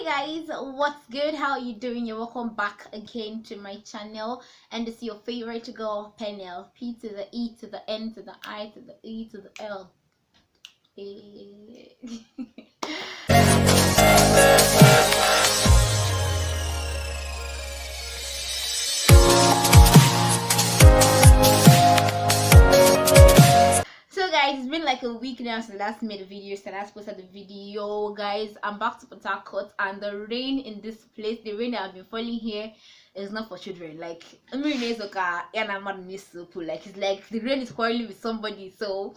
Guys, what's good? How are you doing? You're welcome back again to my channel, and it's your favorite girl, Penel. P to the E to the N to the I to the E to the L. So guys, it's been like a week now since I last made a video, since I last posted the video. Guys, I'm back to Port Harcourt, and the rain in this place, the rain that I've been falling here is not for children. Like, I mean, it's okay, and I'm not like, it's like the rain is quarreling with somebody. So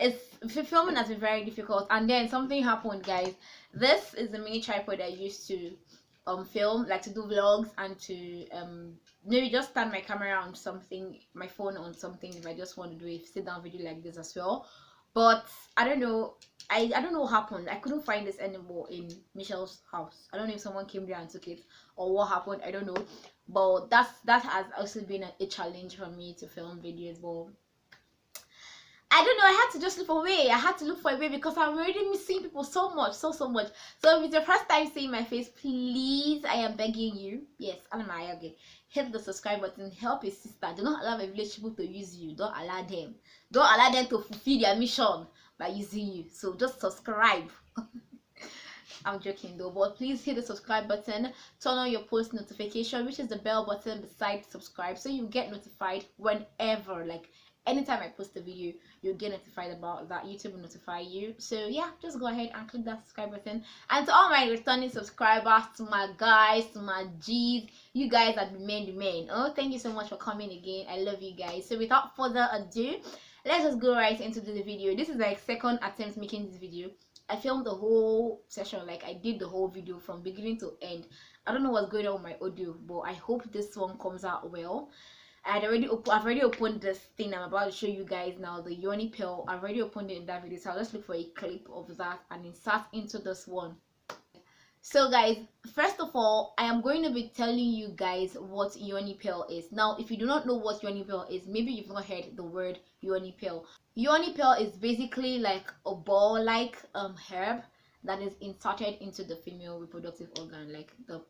it's filming has been very difficult. And then something happened, guys. This is the mini tripod I used to film, like to do vlogs and to maybe just stand my camera on something, my phone on something, if I just want to do a sit down video like this as well. But I don't know, I don't know what happened. I couldn't find this anymore in Michelle's house. I don't know if someone came there and took it or what happened. I don't know, but that has also been a challenge for me to film videos. But I don't know, I had to just look for a way. I had to look for a way because I'm already missing people so much, so much. So if it's your first time seeing my face, please, I am begging you, yes, hit the subscribe button, help your sister. Do not allow my village people to use you. Don't allow them to fulfill their mission by using you. So just subscribe. I'm joking though, but please hit the subscribe button, turn on your post notification, which is the bell button beside subscribe, so you get notified whenever, like anytime I post a video, you'll get notified about that. YouTube will notify you. So yeah, just go ahead and click that subscribe button. And to all my returning subscribers, to my guys, to my G's, you guys are the men. Oh, thank you so much for coming again. I love you guys. So without further ado, let's just go right into the video. This is like second attempt making this video. I filmed the whole session, like I did the whole video from beginning to end. I don't know what's going on with my audio, but I hope this one comes out well. I've already opened this thing I'm about to show you guys now, the Yoni pill. I've already opened it in that video, so I'll just look for a clip of that and insert into this one. So guys, first of all, I am going to be telling you guys what Yoni pill is. Now, if you do not know what Yoni pill is, maybe you've not heard the word Yoni pill. Yoni pill is basically like a ball-like herb that is inserted into the female reproductive organ, like the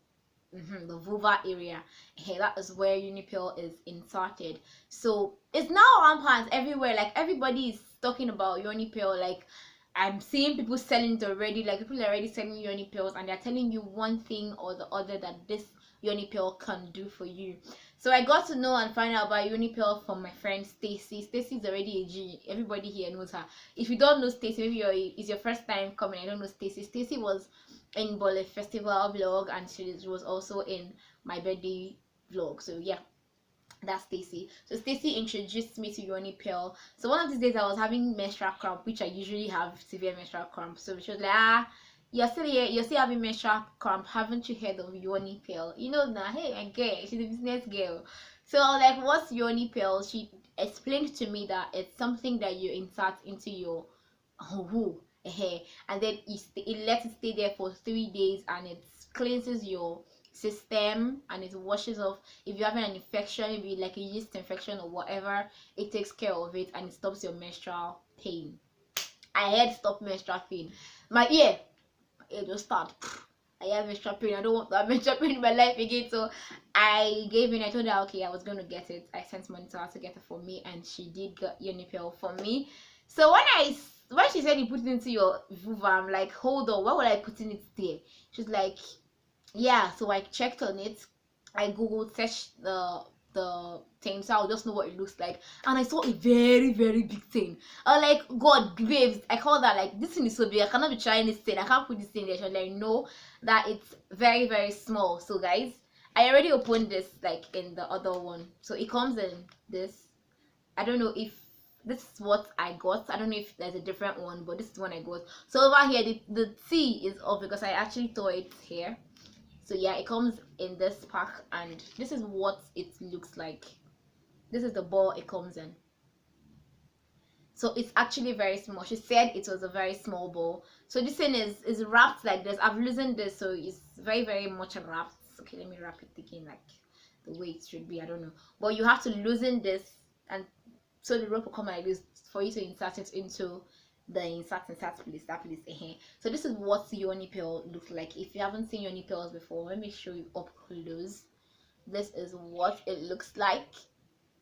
vulva area. Hey, that is where Yoni pill is inserted. So it's now rampant everywhere. Like everybody is talking about Yoni pill. Like I'm seeing people selling it already. Like people are already selling Yoni pills, and they're telling you one thing or the other that this Yoni pill can do for you. So I got to know and find out about Yoni pill from my friend Stacy. Stacy is already a G. Everybody here knows her. If you don't know Stacy, maybe it's your first time coming. I don't know Stacy. Stacy was in Bole Festival vlog, and she was also in my birthday vlog. So yeah, that's Stacy. So Stacy introduced me to Yoni pill. So one of these days I was having menstrual cramp, which I usually have severe menstrual cramp. So she was like, you're still here, you're still having menstrual cramp, haven't you heard of Yoni pill? You know now, hey, I get, she's a business girl. So I was like, what's Yoni pill? She explained to me that it's something that you insert into your who, and then it lets it stay there for 3 days, and it cleanses your system, and it washes off if you're having an infection, maybe like a yeast infection or whatever. It takes care of it, and it stops your menstrual pain. I had stop menstrual pain. My ear, it just start. I have menstrual pain. I don't want to have menstrual pain in my life again. So I gave in. I told her okay, I was going to get it. I sent money to her to get it for me, and she did get Yoni pill for me. So when she said you put it into your vulva, I'm like, hold on, why would I put it there? She's like, yeah. So I checked on it. I googled, searched the thing, so I'll just know what it looks like, and I saw a very big thing. I was like, God, babes, I called that, like, this thing is so big, I cannot be trying this thing, I can't put this thing there. She was like, no, that it's very small. So guys, I already opened this like in the other one. So it comes in this. I don't know if this is what I got. I don't know if there's a different one, but this is one I got. So over here the T is off because I actually tore it here. So yeah, it comes in this pack, and this is what it looks like. This is the ball it comes in. So it's actually very small. She said it was a very small ball. So this thing is wrapped like this. I've loosened this, so it's very much wrapped. Okay, let me wrap it again, like the way it should be. I don't know, but you have to loosen this, and so the rope will come like this for you to insert it into the insert place, that place. So this is what Yoni pill looks like. If you haven't seen Yoni pills before, let me show you up close. This is what it looks like.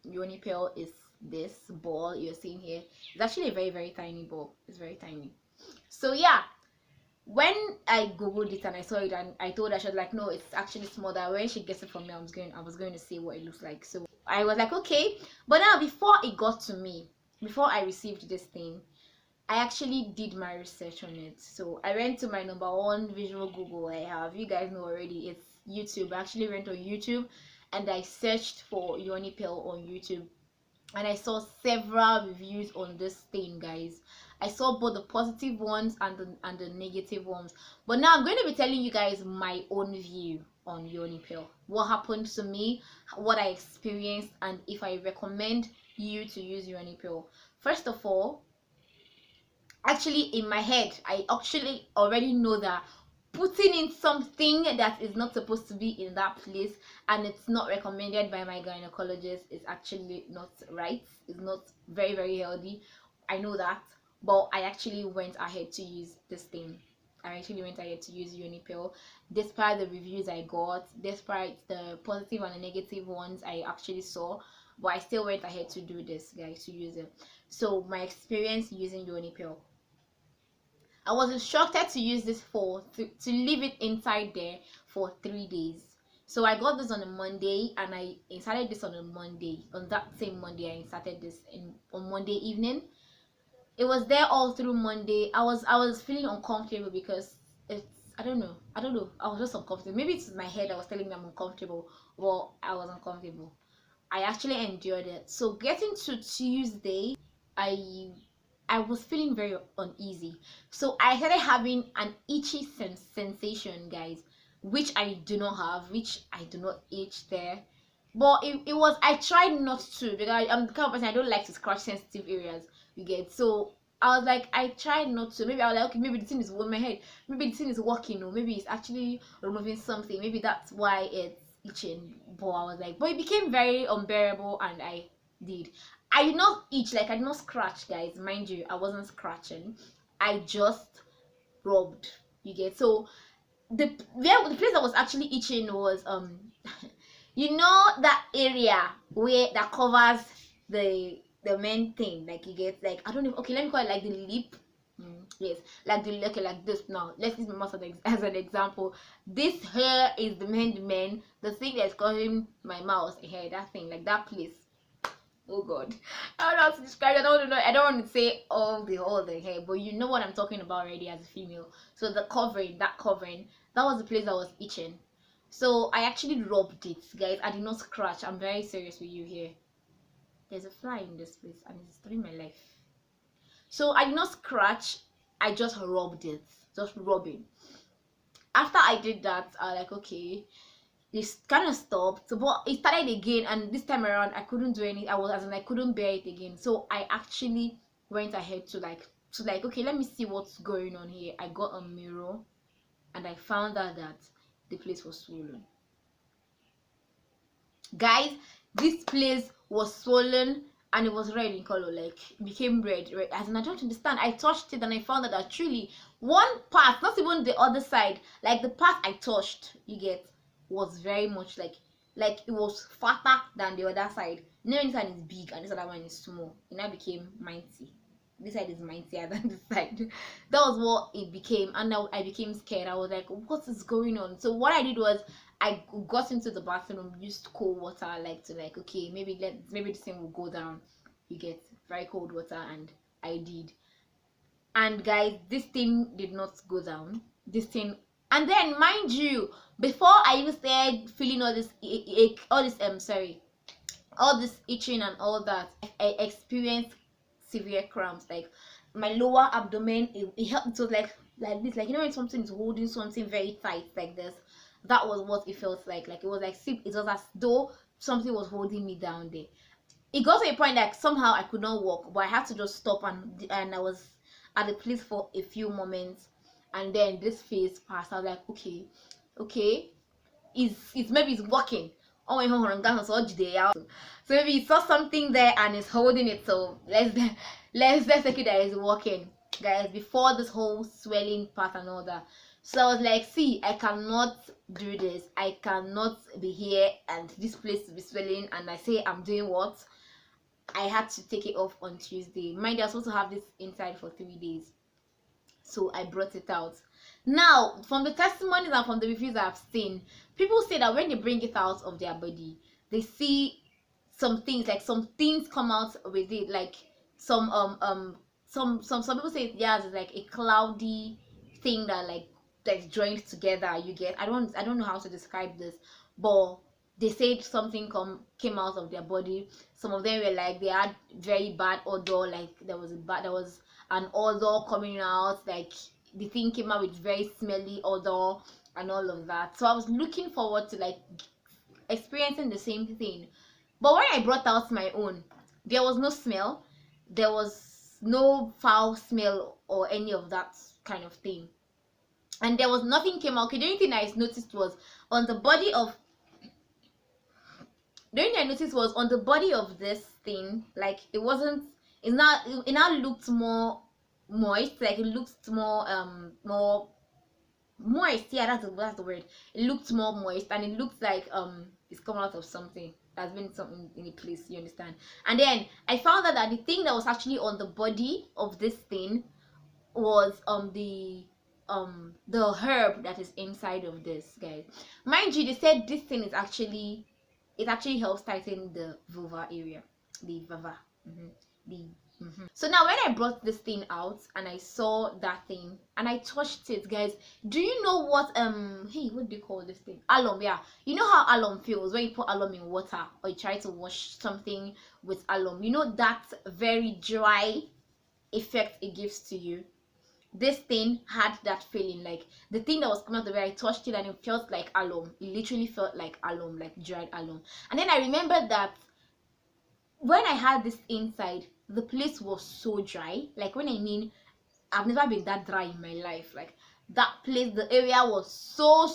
Yoni pill is this ball you're seeing here. It's actually a very tiny ball. It's very tiny. So yeah, when I googled it and I saw it and I told her, she was like, no, it's actually smaller. When she gets it from me, I was going to see what it looks like. So I was like, okay. But now before it got to me, before I received this thing, I actually did my research on it. So I went to my number one visual Google I have. You guys know already, it's YouTube. I actually went on YouTube and I searched for Yoni pill on YouTube, and I saw several reviews on this thing, guys. I saw both the positive ones and the negative ones. But now I'm going to be telling you guys my own view on Yoni pill, what happened to me, what I experienced, and if I recommend you to use Yoni pill. First of all, actually in my head, I actually already know that putting in something that is not supposed to be in that place and it's not recommended by my gynecologist is actually not right. It's not very healthy. I know that, but I actually went ahead to use this thing. I actually went ahead to use Yoni pill despite the reviews I got, despite the positive and the negative ones I actually saw, but I still went ahead to do this, guys, to use it. So my experience using Yoni pill, I was instructed to use this to leave it inside there for 3 days. So I got this on a Monday and I inserted this on a Monday. On that same Monday, I inserted this on Monday evening. It was there all through Monday. I was feeling uncomfortable because I don't know. I was just uncomfortable. Maybe it's my head that was telling me I'm uncomfortable. Well, I was uncomfortable. I actually endured it. So getting to Tuesday, I was feeling very uneasy. So I started having an itchy sensation, guys, which I do not have, which I do not itch there. But it was, I tried not to, because I'm the kind of person, I don't like to scratch sensitive areas, you get. So I was like, I tried not to. Maybe I was like, okay, maybe the thing is in my head, maybe the thing is working, or maybe it's actually removing something, maybe that's why it's itching. But I was like, but it became very unbearable, and I did. I did not itch, like I did not scratch, guys, mind you. I wasn't scratching, I just rubbed, you get. So the place that was actually itching was you know, that area where that covers the main thing, like, you get, like, I don't know, okay, let me call it like the lip. Yes, like the, okay, like this. Now let's use my mouth as an example. This hair is the main the thing that's covering my mouth hair, that thing, like that place. Oh god, I don't know how to describe it. I don't want to say all the hair, but you know what I'm talking about already as a female. So the covering, that was the place that was itching. So I actually rubbed it, guys. I did not scratch. I'm very serious with you here. There's a fly in this place and it's destroying my life. So I did not scratch, I just rubbed it, just rubbing. After I did that, I was like, okay, this kind of stopped, but it started again, and this time around I couldn't do anything. I couldn't bear it again. So I actually went ahead to like okay, let me see what's going on here. I got a mirror and I found out that the place was swollen. Guys, this place was swollen and it was red in color, like it became red. As in, I don't understand. I touched it and I found out that truly one part, not even the other side, like the part I touched, you get, was very much like it was fatter than the other side. You know, this side is big and this other one is small. It now became mighty. This side is mightier than this side. That was what it became, and now I became scared. I was like, what is going on? So what I did was I got into the bathroom, used cold water, okay, maybe this thing will go down. You get, very cold water, and I did. And guys, this thing did not go down. This thing, and then mind you, before I even started feeling all this itching and all that, I experienced severe cramps. Like my lower abdomen, it was like this, like, you know, when something is holding something very tight like this. That was what it felt like. Like it was as though something was holding me down there. It got to a point that somehow I could not walk, but I had to just stop, and I was at the place for a few moments, and then this phase passed. I was like, okay, maybe it's working. Oh my god, so maybe it saw something there and it's holding it, so let's take it that it's working. guys, before this whole swelling part and all that. So I was like, see, I cannot do this. I cannot be here and this place to be swelling, and I say I'm doing what? I had to take it off on Tuesday. Mind you, I was supposed to have this inside for 3 days. So I brought it out. Now, from the testimonies and from the reviews I've seen, people say that when they bring it out of their body, they see some things, like some things come out with it, like some some people say yeah, it's like a cloudy thing that that's joined together. You get, I don't know how to describe this, but they said something came out of their body. Some of them were like they had very bad odor, like there was an odor coming out, like the thing came out with very smelly odor and all of that. So I was looking forward to like experiencing the same thing. But when I brought out my own, there was no smell, there was no foul smell or any of that kind of thing, and there was nothing came out. Okay, the only thing I noticed was on the body of this thing, like it now looked more moist, like it looked more moist. Yeah, that's the word. It looked more moist, and it looked like it's come out of something that's been something in a place, you understand. And then I found out that the thing that was actually on the body of this thing was the herb that is inside of this, guys. Mind you, they said this thing is actually, it actually helps tighten the vulva area, the vulva. So now when I brought this thing out and I saw that thing and I touched it, guys, do you know what hey, what do you call this thing? Alum. Yeah, you know how alum feels when you put alum in water or you try to wash something with alum, you know that very dry effect it gives to you. This thing had that feeling, like the thing that was coming out the way I touched it, and it felt like alum. It literally felt like alum, like dried alum. And then I remembered that when I had this inside, the place was so dry. Like, when I mean, I've never been that dry in my life. Like, that place, the area was so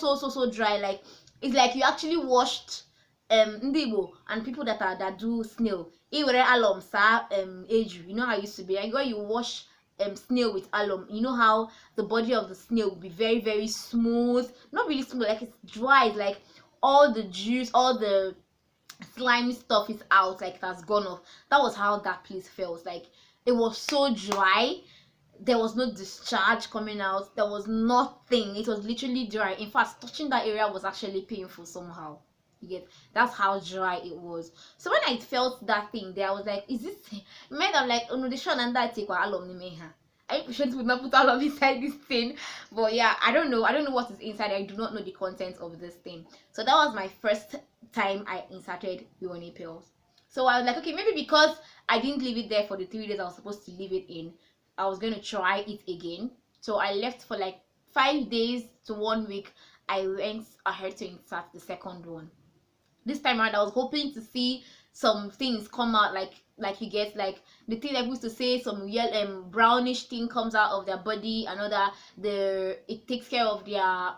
dry. Like, it's like you actually washed ndibo and people that do snail. You know how it used to be. Like when you wash snail with alum, you know how the body of the snail will be very smooth, not really smooth, like it's dry. It's like all the juice, all the slimy stuff is out, like it has gone off. That was how that place felt. Like it was so dry, there was no discharge coming out, there was nothing. It was literally dry. In fact, touching that area was actually painful somehow. You get, that's how dry it was. So when I felt that thing there, I was like, is this made? I'm like, oh no, the shot and that take alum ni meha. I should not put alum inside this thing. But yeah, I don't know what is inside. I do not know the contents of this thing. So that was my first time I inserted Yoni pills. So I was like, okay, maybe because I didn't leave it there for the 3 days I was supposed to leave it in, I was going to try it again. So I left for like 5 days to 1 week. I went ahead to insert the second one. This time around, I was hoping to see some things come out, like you get, like the thing I used to say, some yellow brownish thing comes out of their body, another it takes care of their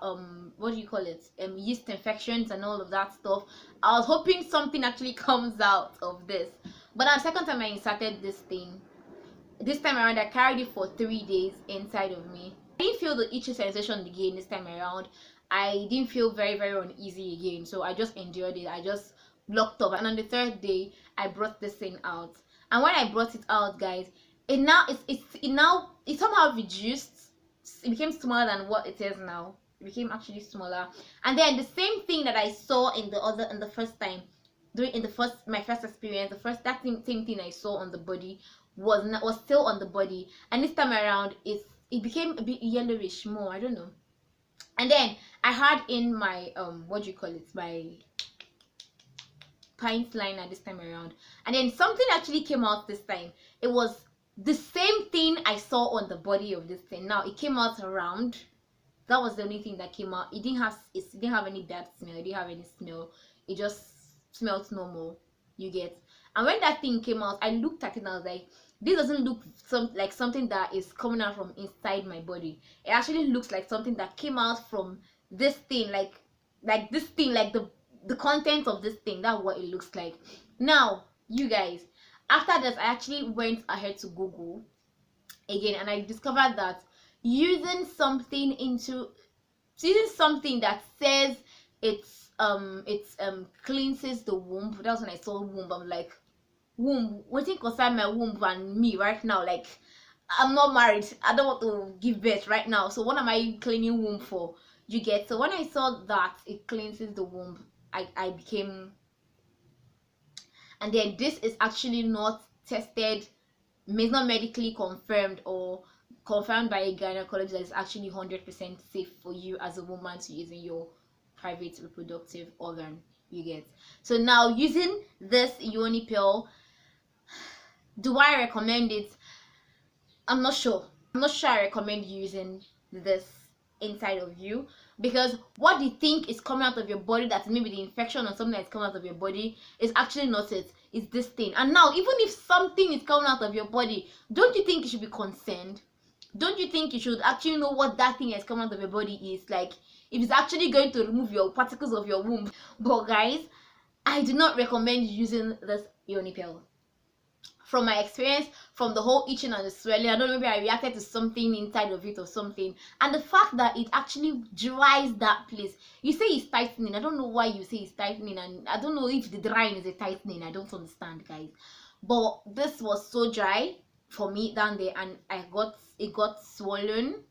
what do you call it, yeast infections and all of that stuff. I was hoping something actually comes out of this. But the second time I inserted this thing, this time around I carried it for 3 days inside of me. I didn't feel the itchy sensation again this time around. I didn't feel very uneasy again, so I just endured it. I just blocked up, and on the 3rd day I brought this thing out. And when I brought it out, guys, it somehow reduced. It became smaller than what it is now. It became actually smaller. And then the same thing that I saw in the first time, my first experience, that same thing I saw on the body was still on the body, and this time around it became a bit yellowish more. I don't know. And then I had in my what do you call it, my pint liner this time around, and then something actually came out this time. It was the same thing I saw on the body of this thing. Now it came out around. That was the only thing that came out. It didn't have any bad smell. It didn't have any smell. It just smelled normal. You get. And when that thing came out, I looked at it and I was like, this doesn't look like something that is coming out from inside my body. It actually looks like something that came out from this thing, like this thing, like the content of this thing. That's what it looks like. Now, you guys, after this, I actually went ahead to Google again, and I discovered that using something that says it's cleanses the womb. That was when I saw womb. I'm like, womb, what thing concern my womb and me right now? Like, I'm not married, I don't want to give birth right now, so what am I cleaning womb for? You get? So when I saw that it cleanses the womb, I became, and then this is actually not tested, it's not medically confirmed or confirmed by a gynecologist that it's actually 100% safe for you as a woman to use in your private reproductive organ. You get? So now, using this Yoni pill, do I recommend it? I'm not sure I recommend using this inside of you, because what you think is coming out of your body, that's maybe the infection or something that's coming out of your body, is actually not it. It's this thing. And now, even if something is coming out of your body, don't you think you should be concerned? Don't you think you should actually know what that thing that's coming out of your body is? Like, if it's actually going to remove your particles of your womb. But guys, I do not recommend using this Yoni pill. From my experience, from the whole itching and the swelling, I don't know, maybe I reacted to something inside of it or something, and the fact that it actually dries that place. You say it's tightening. I don't know why you say it's tightening, and I don't know if the drying is a tightening. I don't understand, guys. But this was so dry for me down there, and it got swollen.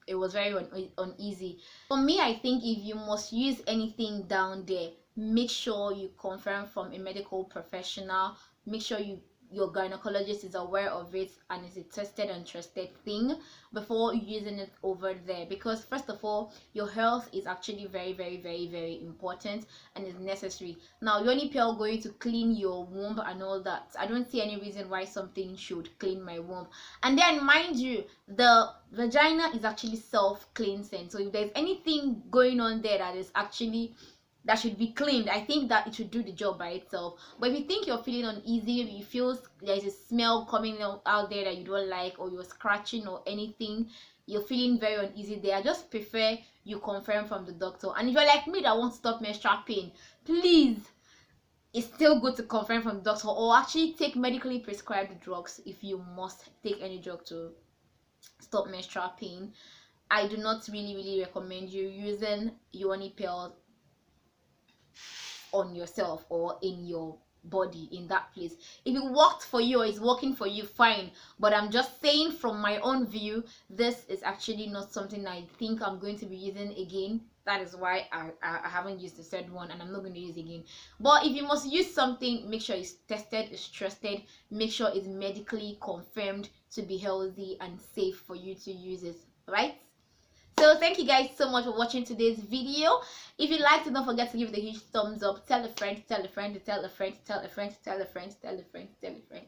It was very uneasy. For me, I think if you must use anything down there, make sure you confirm from a medical professional. Make sure your gynecologist is aware of it and is a tested and trusted thing before using it over there, because first of all, your health is actually very, very, very, very important and is necessary. Now, Yoni pill going to clean your womb and all that, I don't see any reason why something should clean my womb. And then, mind you, the vagina is actually self-cleansing, so if there's anything going on there that should be cleaned, I think that it should do the job by itself. But if you think you're feeling uneasy, if you feel there's a smell coming out there that you don't like, or you're scratching or anything, you're feeling very uneasy there, I just prefer you confirm from the doctor. And if you're like me that won't stop menstrual pain, please, it's still good to confirm from the doctor, or actually take medically prescribed drugs if you must take any drug to stop menstrual pain. I do not really recommend you using Yoni pill on yourself or in your body, in that place. If it worked for you or is working for you, fine, but I'm just saying from my own view, this is actually not something I think I'm going to be using again. That is why I haven't used the third one, and I'm not going to use it again. But if you must use something, make sure it's tested, it's trusted, make sure it's medically confirmed to be healthy and safe for you to use it, right? So thank you guys so much for watching today's video. If you liked it, don't forget to give it a huge thumbs up. Tell a friend, tell a friend, tell a friend, tell a friend, tell a friend, tell a friend, tell a friend,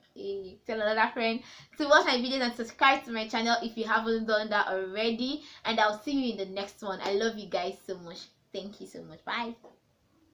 tell another friend to watch my videos, and subscribe to my channel if you haven't done that already. And I'll see you in the next one. I love you guys so much. Thank you so much. Bye.